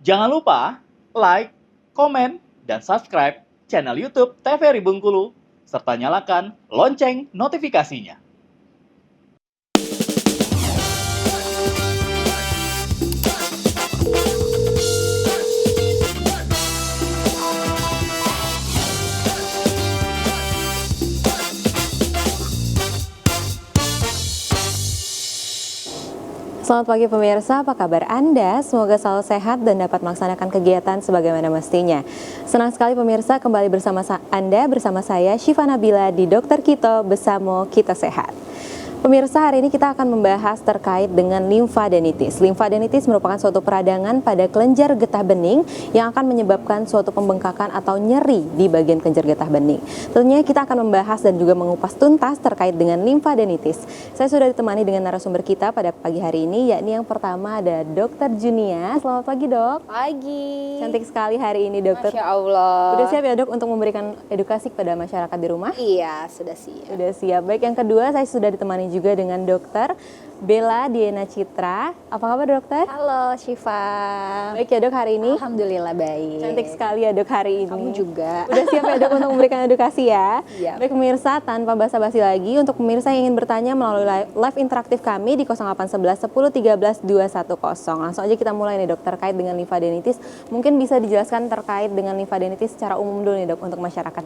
Jangan lupa like, komen, dan subscribe channel YouTube TVRI Bengkulu, serta nyalakan lonceng notifikasinya. Selamat pagi pemirsa, apa kabar Anda? Semoga selalu sehat dan dapat melaksanakan kegiatan sebagaimana mestinya. Senang sekali pemirsa kembali bersama Anda bersama saya Syifa Nabila di Dokter Kito Besamo Kita Sehat. Pemirsa, hari ini kita akan membahas terkait dengan limfadenitis. Limfadenitis merupakan suatu peradangan pada kelenjar getah bening yang akan menyebabkan suatu pembengkakan atau nyeri di bagian kelenjar getah bening. Tentunya kita akan membahas dan juga mengupas tuntas terkait dengan limfadenitis. Saya sudah ditemani dengan narasumber kita pada pagi hari ini, yakni yang pertama ada Dokter Junia. Selamat pagi, Dok. Pagi. Cantik sekali hari ini, Dokter. Masya Allah. Sudah siap ya, Dok, untuk memberikan edukasi kepada masyarakat di rumah? Iya, sudah siap. Sudah siap. Baik, yang kedua saya sudah ditemani juga dengan Dokter Bella Diana Citra. Apa kabar, Dokter? Halo Syifa. Baik ya, Dok, hari ini? Alhamdulillah baik. Cantik sekali ya, Dok, hari ini. Kamu juga. Udah siap ya, Dok, untuk memberikan edukasi ya? Iya. Baik pemirsa, tanpa basa-basi lagi, untuk pemirsa yang ingin bertanya melalui live interaktif kami di 0811 10 13 210. Langsung aja kita mulai nih, Dok, terkait dengan limfadenitis. Mungkin bisa dijelaskan terkait dengan limfadenitis secara umum dulu nih, Dok, untuk masyarakat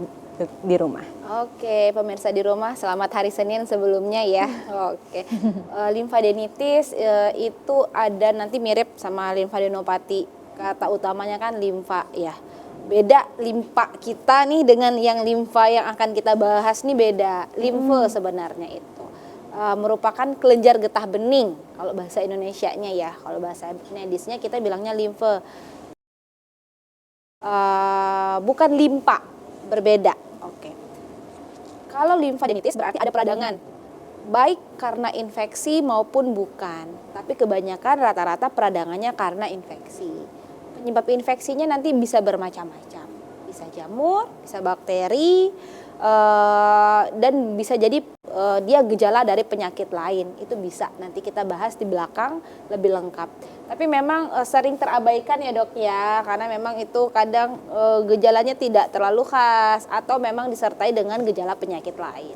di rumah. Oke, pemirsa di rumah, selamat hari Senin sebelumnya ya. Oke. Limfadenitis itu ada nanti mirip sama limfadenopati. Kata utamanya kan limfa ya. Beda limfa kita nih dengan yang limfa yang akan kita bahas nih beda. Limfe sebenarnya itu merupakan kelenjar getah bening kalau bahasa Indonesianya ya. Kalau bahasa medisnya kita bilangnya limfe. Bukan limpa, berbeda. Oke. Kalau limfadenitis berarti ada peradangan, baik karena infeksi maupun bukan. Tapi kebanyakan rata-rata peradangannya karena infeksi. Penyebab infeksinya nanti bisa bermacam-macam. Bisa jamur, bisa bakteri, dan bisa jadi dia gejala dari penyakit lain. Itu bisa nanti kita bahas di belakang lebih lengkap. Tapi memang sering terabaikan ya, Dok ya, karena memang itu kadang gejalanya tidak terlalu khas atau memang disertai dengan gejala penyakit lain.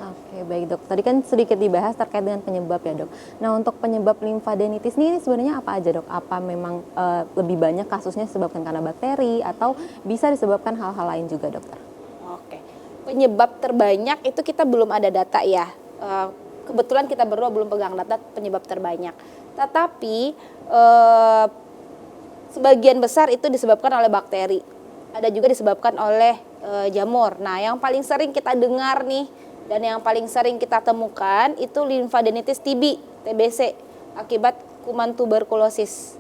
Oke, baik, Dok. Tadi kan sedikit dibahas terkait dengan penyebab ya, Dok. Nah, untuk penyebab limfadenitis ini sebenarnya apa aja, Dok? Apa memang lebih banyak kasusnya disebabkan karena bakteri atau bisa disebabkan hal-hal lain juga, Dokter? Oke. Penyebab terbanyak itu kita belum ada data ya. Kebetulan kita berdua belum pegang data penyebab terbanyak. Tetapi sebagian besar itu disebabkan oleh bakteri. Ada juga disebabkan oleh jamur. Nah, yang paling sering kita dengar nih dan yang paling sering kita temukan itu limfadenitis TB, TBC akibat kuman tuberkulosis.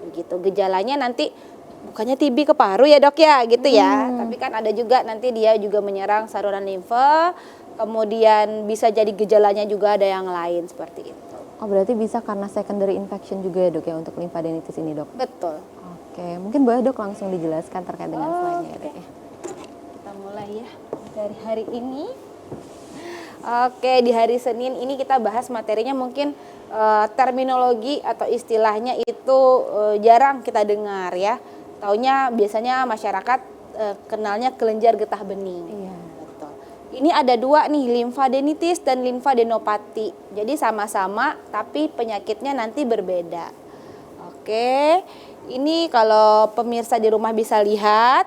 Begitu. Gejalanya nanti bukannya TB ke paru ya, Dok ya, gitu ya. Tapi kan ada juga nanti dia juga menyerang saluran limfe. Kemudian bisa jadi gejalanya juga ada yang lain seperti itu. Oh, berarti bisa karena secondary infection juga ya, Dok, ya, untuk limfadenitis ini, Dok? Betul. Oke, mungkin boleh, Dok, langsung dijelaskan terkait dengan slide-nya ya, Dok ya. Kita mulai ya dari hari ini. Oke, di hari Senin ini kita bahas materinya mungkin terminologi atau istilahnya itu jarang kita dengar ya. Taunya biasanya masyarakat kenalnya kelenjar getah bening. Iya. Betul. Ini ada dua nih, limfadenitis dan limfadenopati. Jadi sama-sama tapi penyakitnya nanti berbeda. Oke, ini kalau pemirsa di rumah bisa lihat,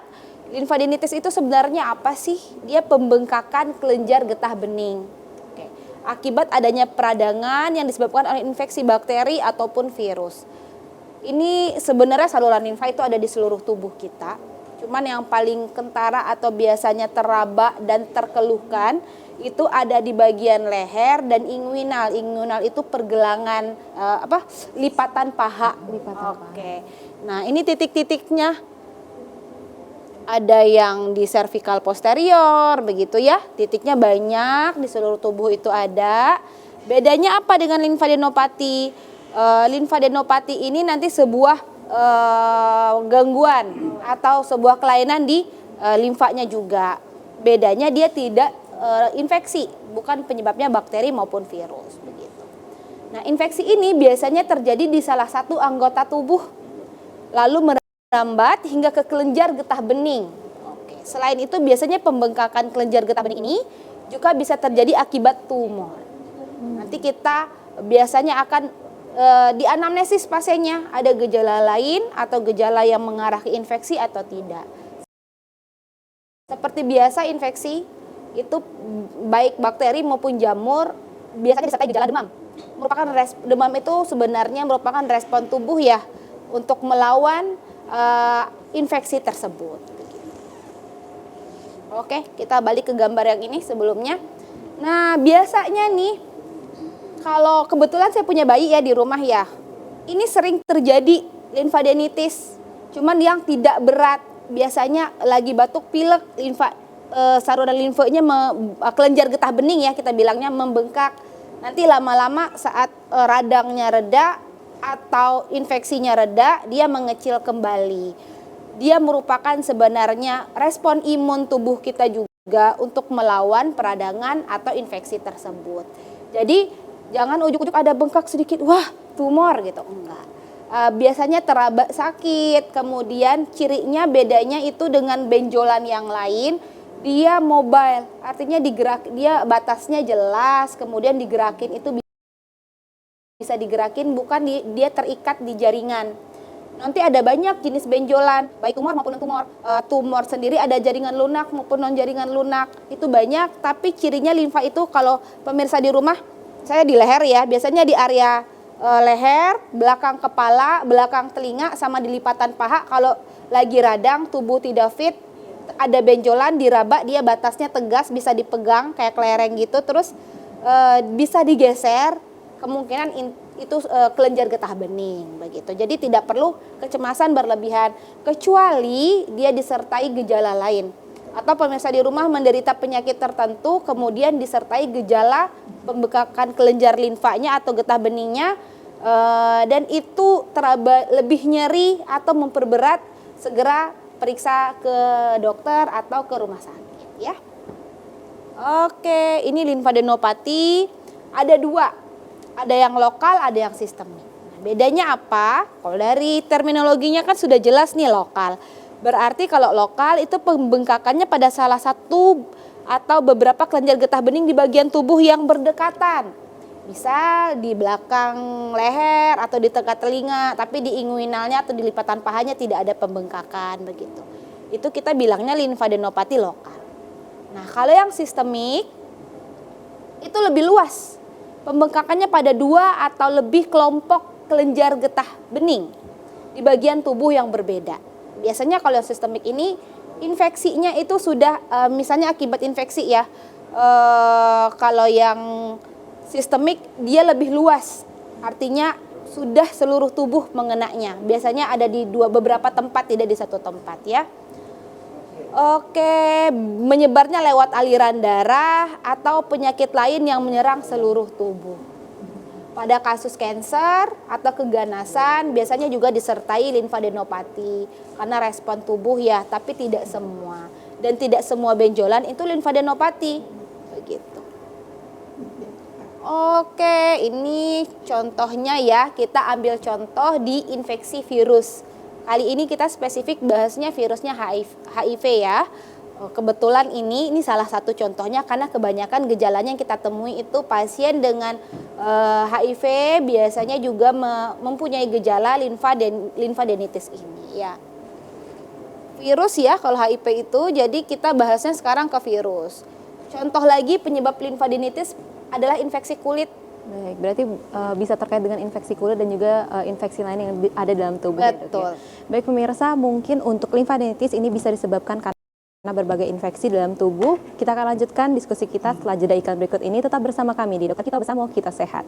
limfadenitis itu sebenarnya apa sih? Dia pembengkakan kelenjar getah bening. Oke. Akibat adanya peradangan yang disebabkan oleh infeksi bakteri ataupun virus. Ini sebenarnya saluran limfa itu ada di seluruh tubuh kita. Cuman yang paling kentara atau biasanya teraba dan terkeluhkan itu ada di bagian leher dan inguinal. Inguinal itu pergelangan lipatan paha. Oke. Nah, ini titik-titiknya. Ada yang di cervical posterior, begitu ya. Titiknya banyak di seluruh tubuh itu ada. Bedanya apa dengan limfadenopati? Limfadenopati ini nanti sebuah gangguan atau sebuah kelainan di limfanya juga. Bedanya dia tidak infeksi, bukan penyebabnya bakteri maupun virus, begitu. Nah, infeksi ini biasanya terjadi di salah satu anggota tubuh, lalu merambat hingga ke kelenjar getah bening. Oke. Selain itu biasanya pembengkakan kelenjar getah bening ini juga bisa terjadi akibat tumor. Nanti kita biasanya akan di anamnesis pasiennya ada gejala lain atau gejala yang mengarah ke infeksi atau tidak. Seperti biasa infeksi itu baik bakteri maupun jamur biasanya disertai gejala demam. Demam itu sebenarnya merupakan respon tubuh ya untuk melawan infeksi tersebut. Oke, kita balik ke gambar yang ini sebelumnya. Nah, biasanya nih kalau kebetulan saya punya bayi ya di rumah ya. Ini sering terjadi limfadenitis. Cuman yang tidak berat. Biasanya lagi batuk pilek, saluran limfanya kelenjar getah bening ya kita bilangnya membengkak. Nanti lama-lama saat radangnya reda atau infeksinya reda, dia mengecil kembali. Dia merupakan sebenarnya respon imun tubuh kita juga untuk melawan peradangan atau infeksi tersebut. Jadi jangan ujuk-ujuk ada bengkak sedikit, wah tumor gitu, enggak. Biasanya teraba sakit, kemudian cirinya bedanya itu dengan benjolan yang lain, dia mobile, artinya dia batasnya jelas, kemudian digerakin itu bisa digerakin, bukan dia terikat di jaringan. Nanti ada banyak jenis benjolan, baik tumor maupun non-tumor. Tumor sendiri ada jaringan lunak maupun non-jaringan lunak, itu banyak. Tapi cirinya limfa itu kalau pemirsa di rumah, saya di leher ya, biasanya di area leher, belakang kepala, belakang telinga, sama di lipatan paha. Kalau lagi radang, tubuh tidak fit, ada benjolan, diraba, dia batasnya tegas, bisa dipegang kayak kelereng gitu, terus bisa digeser, kemungkinan itu kelenjar getah bening begitu. Jadi tidak perlu kecemasan berlebihan kecuali dia disertai gejala lain. Atau pemirsa di rumah menderita penyakit tertentu kemudian disertai gejala pembengkakan kelenjar limfanya atau getah beningnya dan itu lebih nyeri atau memperberat, segera periksa ke dokter atau ke rumah sakit ya. Oke, ini limfadenopati ada dua. Ada yang lokal, ada yang sistemik. Nah, bedanya apa? Kalau dari terminologinya kan sudah jelas nih lokal. Berarti kalau lokal itu pembengkakannya pada salah satu atau beberapa kelenjar getah bening di bagian tubuh yang berdekatan. Bisa di belakang leher atau di tengah telinga, tapi di inguinalnya atau di lipatan pahanya tidak ada pembengkakan begitu. Itu kita bilangnya limfadenopati lokal. Nah, kalau yang sistemik itu lebih luas. Pembengkakannya pada dua atau lebih kelompok kelenjar getah bening di bagian tubuh yang berbeda. Biasanya kalau yang sistemik ini infeksinya itu sudah misalnya akibat infeksi ya. Kalau yang sistemik dia lebih luas, artinya sudah seluruh tubuh mengenanya. Biasanya ada di beberapa tempat, tidak di satu tempat ya. Oke, menyebarnya lewat aliran darah atau penyakit lain yang menyerang seluruh tubuh. Pada kasus kanker atau keganasan biasanya juga disertai limfadenopati karena respon tubuh ya, tapi tidak semua. Dan tidak semua benjolan itu limfadenopati. Begitu. Oke, ini contohnya ya, kita ambil contoh di infeksi virus. Kali ini kita spesifik bahasnya virusnya HIV ya. Kebetulan ini limfadenopati salah satu contohnya karena kebanyakan gejalanya yang kita temui itu pasien dengan HIV biasanya juga mempunyai gejala limfadenitis ini ya. Virus ya kalau HIV itu, jadi kita bahasnya sekarang ke virus. Contoh lagi penyebab limfadenitis adalah infeksi kulit. Baik, berarti bisa terkait dengan infeksi kulit dan juga infeksi lain yang ada dalam tubuh. Betul. Ya. Baik pemirsa, mungkin untuk limfadenitis ini bisa disebabkan karena berbagai infeksi dalam tubuh. Kita akan lanjutkan diskusi kita setelah jeda iklan berikut ini. Tetap bersama kami di Dokter Kito Bersama Kita Sehat.